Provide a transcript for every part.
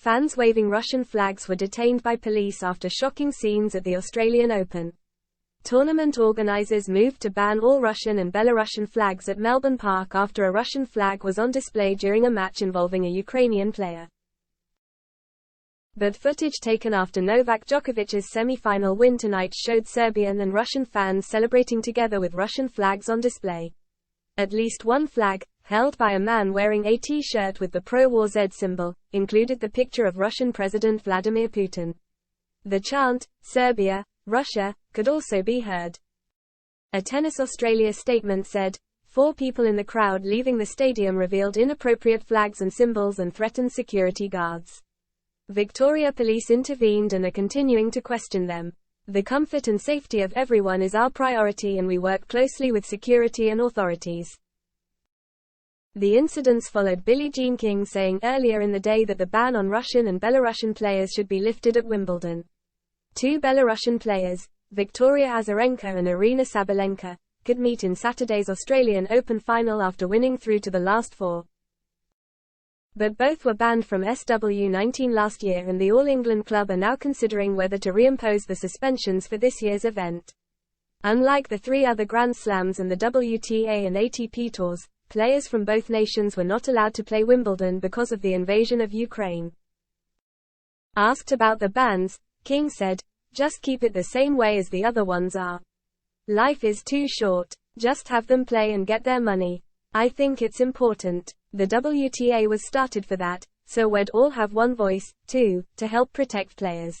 Fans waving Russian flags were detained by police after shocking scenes at the Australian Open. Tournament organisers moved to ban all Russian and Belarusian flags at Melbourne Park after a Russian flag was on display during a match involving a Ukrainian player. But footage taken after Novak Djokovic's semi-final win tonight showed Serbian and Russian fans celebrating together with Russian flags on display. At least one flag, held by a man wearing a T-shirt with the pro-war Z symbol, included the picture of Russian President Vladimir Putin. The chant, "Serbia, Russia," could also be heard. A Tennis Australia statement said, 4 people in the crowd leaving the stadium revealed inappropriate flags and symbols and threatened security guards. Victoria Police intervened and are continuing to question them. The comfort and safety of everyone is our priority and we work closely with security and authorities. The incidents followed Billie Jean King saying earlier in the day that the ban on Russian and Belarusian players should be lifted at Wimbledon. 2 Belarusian players, Victoria Azarenka and Arina Sabalenka, could meet in Saturday's Australian Open final after winning through to the last 4. But both were banned from SW19 last year and the All England club are now considering whether to reimpose the suspensions for this year's event. Unlike the 3 other Grand Slams and the WTA and ATP tours, players from both nations were not allowed to play Wimbledon because of the invasion of Ukraine. Asked about the bans, King said, "Just keep it the same way as the other ones are. Life is too short. Just have them play and get their money. I think it's important. The WTA was started for that, so we'd all have one voice, too, to help protect players."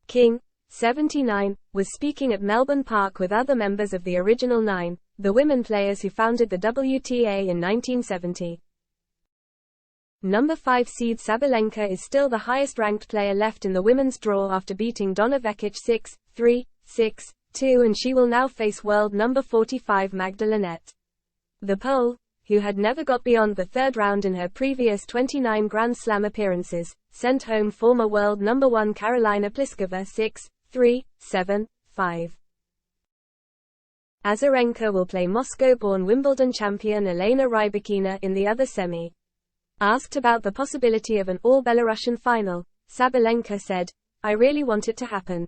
King, 79, was speaking at Melbourne Park with other members of the original 9, the women players who founded the WTA in 1970. Number 5 seed Sabalenka is still the highest-ranked player left in the women's draw after beating Donna Vekic 6-3, 6-2 and she will now face world number 45 Magdalena. The Pole, who had never got beyond the 3rd round in her previous 29 Grand Slam appearances, sent home former world number 1 Karolina Pliskova 6-3, 7-5. Azarenka will play Moscow-born Wimbledon champion Elena Rybakina in the other semi. Asked about the possibility of an all-Belarusian final, Sabalenka said, "I really want it to happen.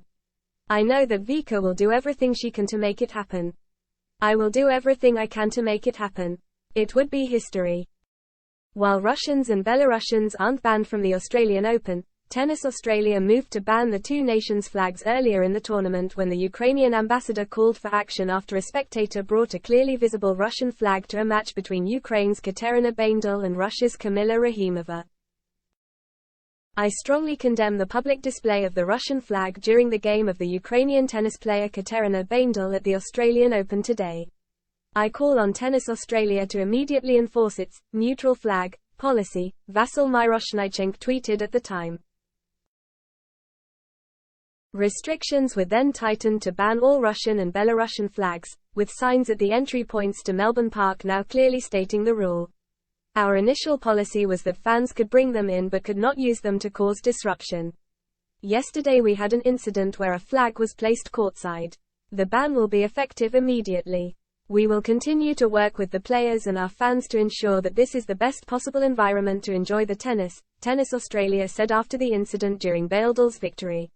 I know that Vika will do everything she can to make it happen. I will do everything I can to make it happen. It would be history." While Russians and Belarusians aren't banned from the Australian Open, Tennis Australia moved to ban the 2 nations' flags earlier in the tournament when the Ukrainian ambassador called for action after a spectator brought a clearly visible Russian flag to a match between Ukraine's Katerina Baindl and Russia's Kamila Rahimova. "I strongly condemn the public display of the Russian flag during the game of the Ukrainian tennis player Katerina Baindl at the Australian Open today. I call on Tennis Australia to immediately enforce its neutral flag policy," Vasyl Myroshnichenko tweeted at the time. Restrictions were then tightened to ban all Russian and Belarusian flags, with signs at the entry points to Melbourne Park now clearly stating the rule. "Our initial policy was that fans could bring them in but could not use them to cause disruption. Yesterday we had an incident where a flag was placed courtside. The ban will be effective immediately. We will continue to work with the players and our fans to ensure that this is the best possible environment to enjoy the tennis," Tennis Australia said after the incident during Baildl's victory.